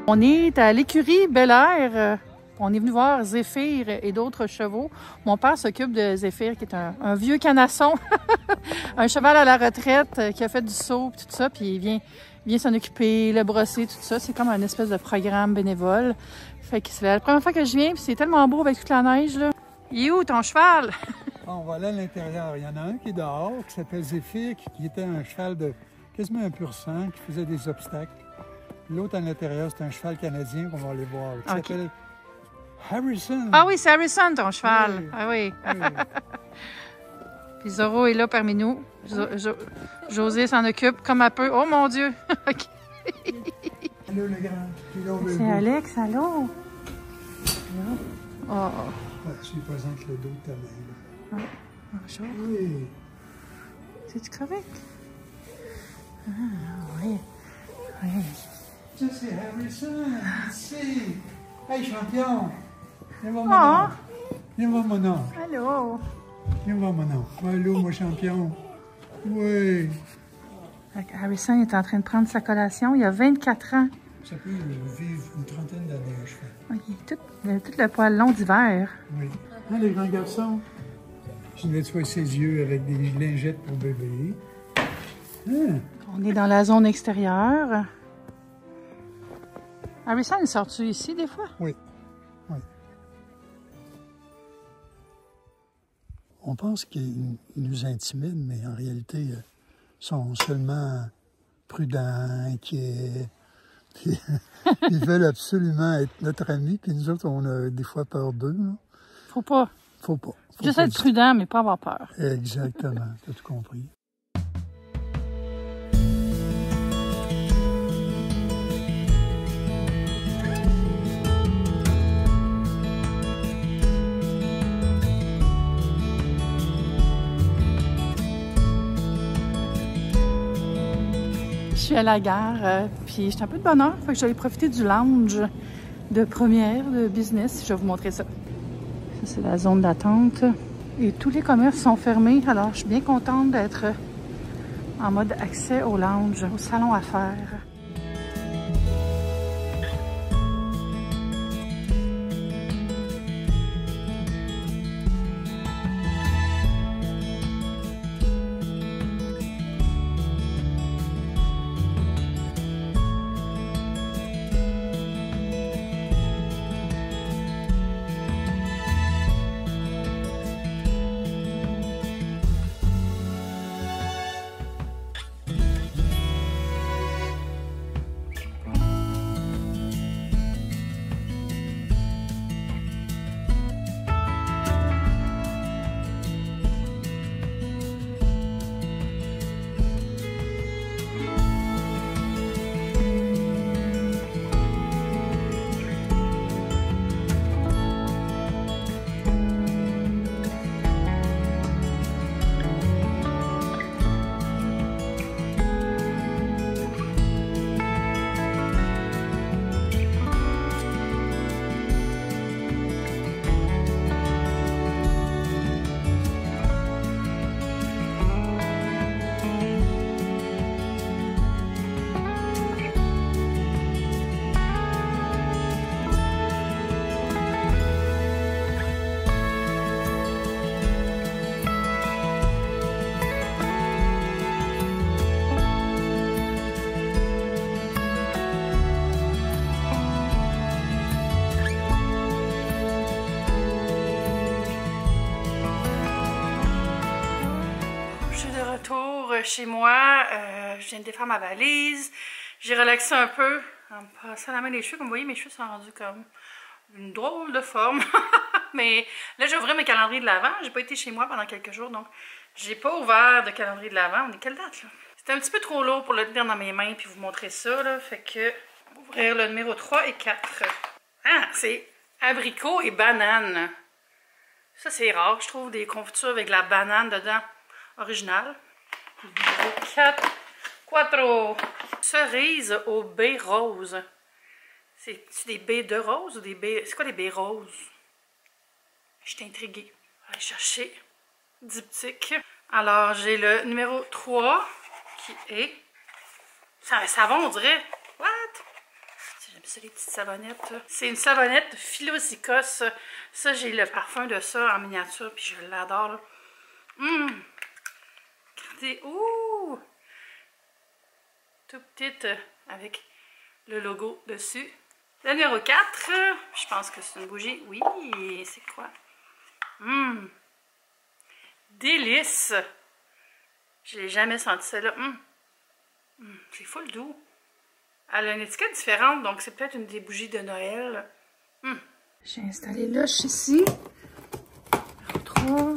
On est à l'écurie Bel-Air. On est venu voir Zéphyr et d'autres chevaux. Mon père s'occupe de Zéphyr, qui est un vieux canasson, un cheval à la retraite qui a fait du saut et tout ça, puis il vient s'en occuper, le brosser, tout ça. C'est comme un espèce de programme bénévole. Fait que c'est la première fois que je viens, puis c'est tellement beau avec toute la neige, là. Il est où ton cheval? On va aller à l'intérieur. Il y en a un qui est dehors, qui s'appelle Zéphyr, qui était un cheval de quasiment un pur sang, qui faisait des obstacles. L'autre à l'intérieur, c'est un cheval canadien qu'on va aller voir, qui s'appelle Harrison. Ah oui, c'est Harrison, ton cheval. Oui. Ah oui. Oui. Puis Zoro est là parmi nous. José s'en occupe comme elle peut. Oh mon Dieu! OK. Allô, le grand. C'est Alex, allô? Oh. Ouais, je lui présente le dos de ta main. Ah, bonjour. Oui. C'est-tu correct? Ah, oui. Oui. Ça, c'est Harrison. Ici. Hey, champion. Viens voir mon nom. Viens voir mon nom. Allô? Viens voir mon nom. Allô, mon champion. Oui. Harrison est en train de prendre sa collation. Il a 24 ans. Ça peut vivre une trentaine d'années, je fais. Okay. Tout le poil long d'hiver. Oui. Hein, les grands garçons? Je nettoie ses yeux avec des lingettes pour bébé. Hein? On est dans la zone extérieure. Harrison, il sort-tu ici des fois? Oui. Oui. On pense qu'ils nous intimident, mais en réalité, ils sont seulement prudents, inquiets. Puis, ils veulent absolument être notre ami, puis nous autres, on a des fois peur d'eux. Faut pas. Faut pas. Juste être prudent, mais pas avoir peur. Exactement, t'as tout compris. Je suis à la gare, puis j'étais un peu de bonne heure, fait que j'allais profiter du lounge de première, de business. Je vais vous montrer ça. Ça, c'est la zone d'attente. Et tous les commerces sont fermés, alors je suis bien contente d'être en mode accès au lounge, au salon à faire. Chez moi, je viens de défaire ma valise, j'ai relaxé un peu en me passant la main les cheveux. Comme vous voyez, mes cheveux sont rendus comme une drôle de forme. Mais là, j'ai ouvert mes calendriers de l'Avent. J'ai pas été chez moi pendant quelques jours, donc j'ai pas ouvert de calendrier de l'Avent. On est quelle date là? C'était un petit peu trop lourd pour le tenir dans mes mains puis vous montrer ça là. Fait que on va ouvrir le numéro 3 et 4. Ah, c'est abricot et banane. Ça, c'est rare, je trouve, des confitures avec de la banane dedans. Original. Numéro 4. Quattro. Cerise aux baies roses. C'est des baies de rose ou des baies... C'est quoi les baies roses? Je suis intriguée. On va aller chercher diptyque. Alors, j'ai le numéro 3 qui est... C'est un savon, on dirait. What? ça, les petites savonnettes. C'est une savonnette Philosicos. Ça, j'ai le parfum de ça en miniature, puis je l'adore, là. Regardez, ouh! Tout petite, avec le logo dessus. Le numéro 4, je pense que c'est une bougie. Oui, c'est quoi? Délice! Je l'ai jamais senti celle-là. C'est full doux. Elle a une étiquette différente, donc c'est peut-être une des bougies de Noël. J'ai installé l'oche ici. Numéro 3.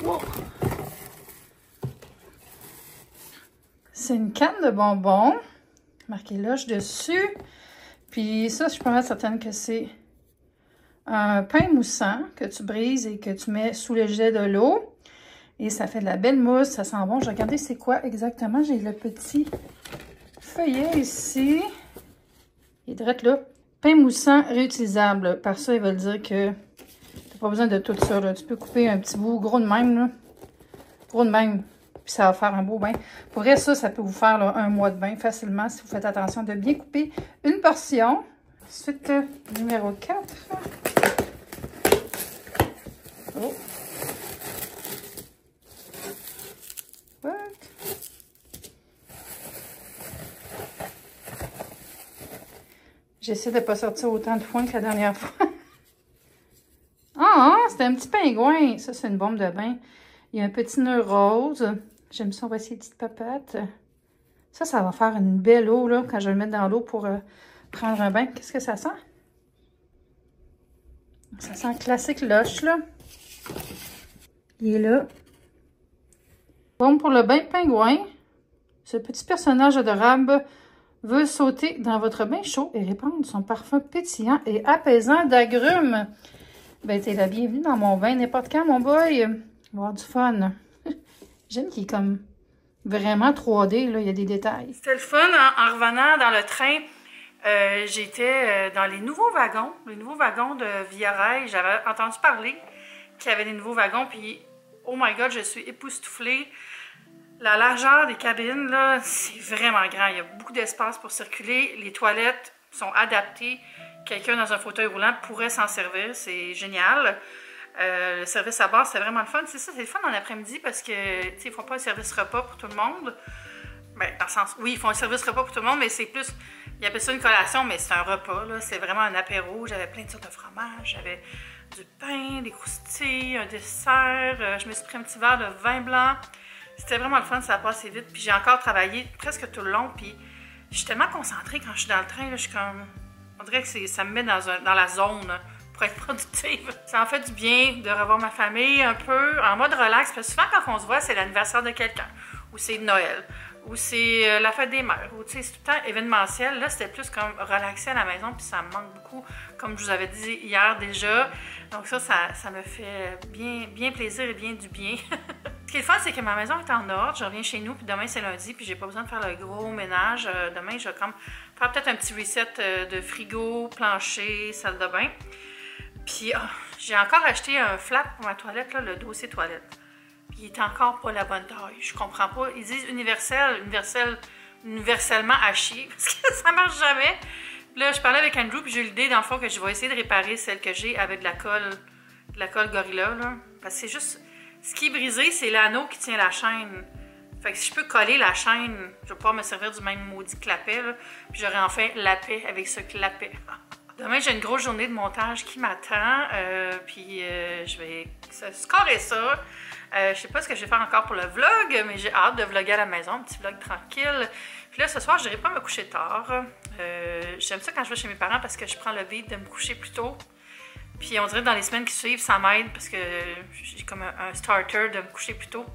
Wow. C'est une canne de bonbons. Marqué l'oche dessus. Puis ça, je suis pas mal certaine que c'est un pain moussant que tu brises et que tu mets sous le jet de l'eau. Et ça fait de la belle mousse, ça sent bon. Je vais regarder c'est quoi exactement. J'ai le petit feuillet ici. Il est direct là. Pain moussant réutilisable. Par ça, ils veulent dire que tu n'as pas besoin de tout ça, là. Tu peux couper un petit bout gros de même, là. Gros de même. Puis ça va faire un beau bain. Pour vrai, ça peut vous faire là, un mois de bain facilement si vous faites attention de bien couper une portion. Ensuite, numéro 4. Oh. What? J'essaie de ne pas sortir autant de foin que la dernière fois. Ah, c'était un petit pingouin. Ça, c'est une bombe de bain. Il y a un petit nœud rose. J'aime ça, on va essayer les petites papates. Ça va faire une belle eau, là, quand je vais le mettre dans l'eau pour prendre un bain. Qu'est-ce que ça sent? Ça sent classique lush, là. Il est là. Bon, pour le bain pingouin, ce petit personnage adorable veut sauter dans votre bain chaud et répandre son parfum pétillant et apaisant d'agrumes. Ben, t'es la bienvenue dans mon bain n'importe quand, mon boy. On va avoir du fun. J'aime qu'il est comme vraiment 3D, là, il y a des détails. C'était le fun, en revenant dans le train, j'étais dans les nouveaux wagons de Via Rail. J'avais entendu parler qu'il y avait des nouveaux wagons, puis oh my god, je suis époustouflée. La largeur des cabines, là, c'est vraiment grand. Il y a beaucoup d'espace pour circuler. Les toilettes sont adaptées. Quelqu'un dans un fauteuil roulant pourrait s'en servir, c'est génial. Le service à bord, c'est vraiment le fun. C'est ça, c'est le fun en après-midi parce que, tu sais, ils font pas un service repas pour tout le monde. Ben, dans le sens, oui, ils font un service repas pour tout le monde, mais c'est plus, ils appellent ça une collation, mais c'est un repas, là. C'est vraiment un apéro. J'avais plein de sortes de fromages. J'avais du pain, des croustilles, un dessert. Je me suis pris un petit verre de vin blanc. C'était vraiment le fun, ça a passé vite. Puis j'ai encore travaillé presque tout le long. Puis je suis tellement concentrée quand je suis dans le train, là, je suis comme, on dirait que ça me met dans la zone pour être productive. Ça en fait du bien de revoir ma famille un peu en mode relax. Parce que souvent, quand on se voit, c'est l'anniversaire de quelqu'un, ou c'est Noël, ou c'est la fête des mères, ou tu sais, c'est tout le temps événementiel. Là, c'était plus comme relaxer à la maison, puis ça me manque beaucoup, comme je vous avais dit hier déjà. Donc ça me fait bien plaisir et bien du bien. Ce qui est le fun, c'est que ma maison est en ordre. Je reviens chez nous, puis demain, c'est lundi, puis j'ai pas besoin de faire le gros ménage. Demain, je vais comme faire peut-être un petit reset de frigo, plancher, salle de bain. Puis, j'ai encore acheté un flap pour ma toilette, là, le dossier toilette. Puis, il est encore pas la bonne taille. Je comprends pas. Ils disent universellement à chier, parce que ça marche jamais. Là, je parlais avec Andrew, puis j'ai eu l'idée, dans le fond, que je vais essayer de réparer celle que j'ai avec de la colle Gorilla, là. Parce que c'est juste... Ce qui est brisé, c'est l'anneau qui tient la chaîne. Fait que si je peux coller la chaîne, je vais pouvoir me servir du même maudit clapet, là. Puis j'aurai enfin la paix avec ce clapet. Demain, j'ai une grosse journée de montage qui m'attend. Puis je vais scorer ça. Je sais pas ce que je vais faire encore pour le vlog, mais j'ai hâte de vlogger à la maison, un petit vlog tranquille. Puis là, ce soir, je n'irai pas me coucher tard. J'aime ça quand je vais chez mes parents parce que je prends le beat de me coucher plus tôt. Puis on dirait que dans les semaines qui suivent, ça m'aide parce que j'ai comme un starter de me coucher plus tôt.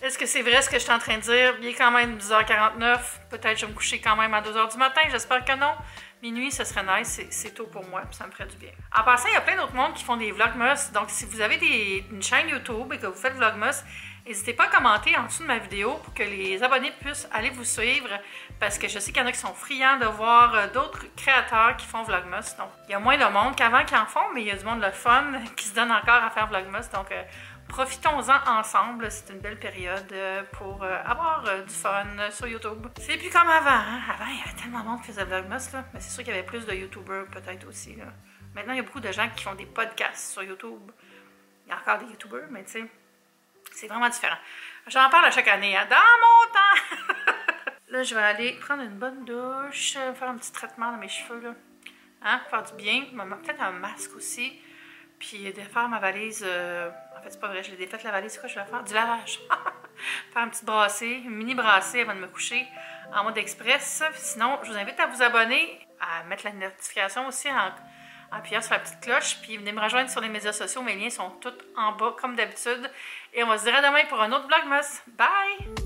Est-ce que c'est vrai ce que je suis en train de dire? Il est quand même 10h49. Peut-être que je vais me coucher quand même à 2h du matin. J'espère que non. Minuit, ce serait nice. C'est tôt pour moi, puis ça me ferait du bien. En passant, il y a plein d'autres mondes qui font des vlogmas. Donc, si vous avez une chaîne YouTube et que vous faites vlogmas, n'hésitez pas à commenter en dessous de ma vidéo pour que les abonnés puissent aller vous suivre. Parce que je sais qu'il y en a qui sont friands de voir d'autres créateurs qui font vlogmas. Donc, il y a moins de monde qu'avant qui en font, mais il y a du monde le fun qui se donne encore à faire vlogmas. Donc, profitons-en ensemble. C'est une belle période pour avoir du fun sur YouTube. C'est plus comme avant, hein? Avant, il y avait tellement de monde qui faisait Vlogmas, là. Mais c'est sûr qu'il y avait plus de YouTubers peut-être aussi, là. Maintenant, il y a beaucoup de gens qui font des podcasts sur YouTube. Il y a encore des YouTubers, mais tu sais, c'est vraiment différent. J'en parle à chaque année, hein, dans mon temps! Là, je vais aller prendre une bonne douche, faire un petit traitement dans mes cheveux, là. Hein, faire du bien. Peut-être un masque aussi. Puis défaire ma valise. En fait, c'est pas vrai, je l'ai défaite la valise. C'est quoi je vais faire? Du lavage. Faire une petite brassée, une mini brassée avant de me coucher en mode express. Sinon, je vous invite à vous abonner, à mettre la notification aussi en appuyant sur la petite cloche. Puis venez me rejoindre sur les médias sociaux. Mes liens sont tous en bas comme d'habitude. Et on va se dire à demain pour un autre Vlogmas. Bye!